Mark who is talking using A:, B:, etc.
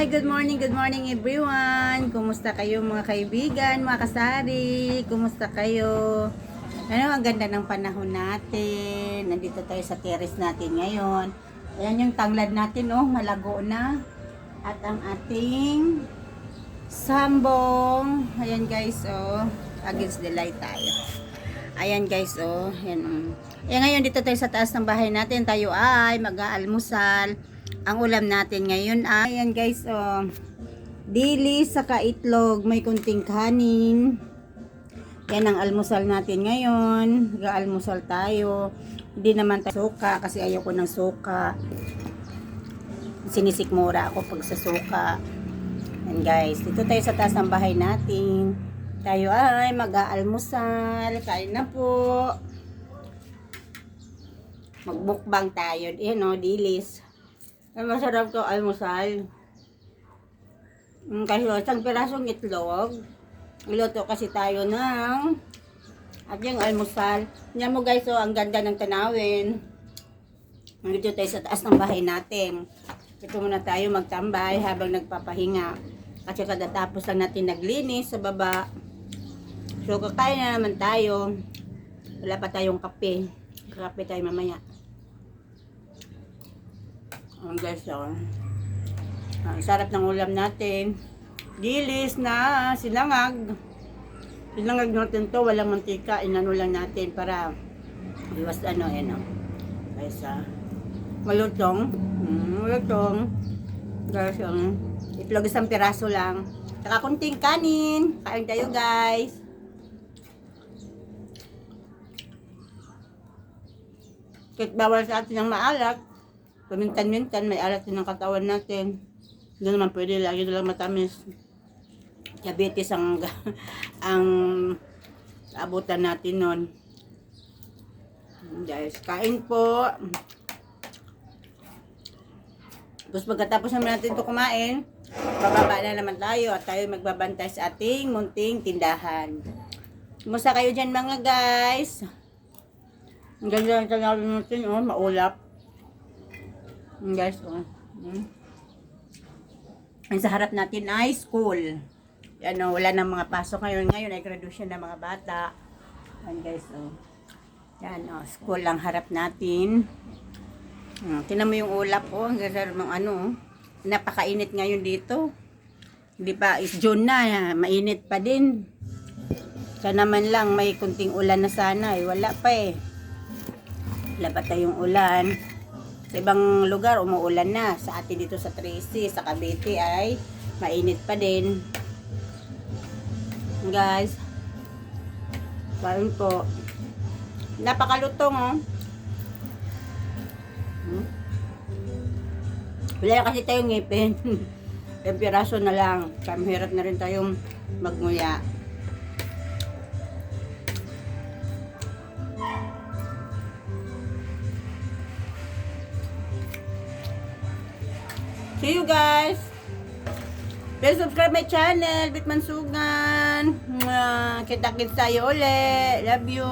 A: good morning everyone. Kumusta kayo mga kaibigan, mga kasari? Kumusta kayo? Ano, ang ganda ng panahon natin. Nandito tayo sa terrace natin ngayon. Ayan yung tanglad natin, oh, malago na. At ang ating sambong. Ayan guys, oh, against the light tayo. Ayan guys, oh, ayan. Ayan ngayon dito tayo sa taas ng bahay natin. Tayo ay mag-aalmusal. Ang ulam natin ngayon ay, ayan guys, oh, dili saka itlog, may kunting kanin. Yan ang almusal natin ngayon. Mag-almusal tayo. Hindi naman tayo suka kasi ayoko ng suka. Sinisikmura ako pag sa suka. Yan guys, dito tayo sa taas ng bahay natin. Tayo ay mag-aalmusal. Kain na po. Magbukbang tayo. Yan o, dilis. Ay, masarap to almusal. Kasi isang pirasong itlog. Iluto kasi tayo ng at yung almusal. Yan mo guys, oh, ang ganda ng tanawin. Nandito tayo sa taas ng bahay natin. Ito muna tayo magtambay habang nagpapahinga. Kasi kadatapos lang natin naglinis sa baba. So kakain na naman tayo. Wala pa tayong kape. Kape tayo mamaya. Ang guys, oh. Ang sarap ng ulam natin. Dilis na sinangag. Sinangag natin to, walang mantika. Inano lang natin para iwas ano, yan o. Guys, malutong. Malutong. Guys, itlog isang piraso lang. Saka kunting kanin. Kain tayo guys. Kahit bawal sa atin ng maalat. Pamintan-mintan, may alat din ng katawan natin. Hindi naman pwede, lagi na lang matamis. Diabetes ang abutan natin nun. Guys, kain po. Tapos pagkatapos naman natin ito kumain, bababa na naman tayo at tayo magbabantay sa ating munting tindahan. Kumusta kayo dyan mga guys? Ang ganda ng tanawin natin, oh, maulap. Guys, oh. Ang sa harap natin ay school. Yan, oh, wala nang mga pasok ngayon. Ngayon ay graduation ng mga bata. Yan guys, oh. Yan, oh, school ang harap natin. Tingnan mo yung ulap, oh. Ang ganda ng ano, napakainit ngayon dito. Hindi pa, is June na, mainit pa din. Sana man lang may kunting ulan na sana, eh. Wala pa eh. Wala pa tayong ulan. Sa ibang lugar, umuulan na. Sa atin dito sa Tracy, sa Cavite ay mainit pa din. Guys, kain po. Napakalutong, oh. Wala kasi tayong ngipin. Yung piraso na lang. Kaya mahirap na rin tayong magmuya. See you guys. Please subscribe my channel, Bitman Sugan. Kita-kits tayo ulit. Love you.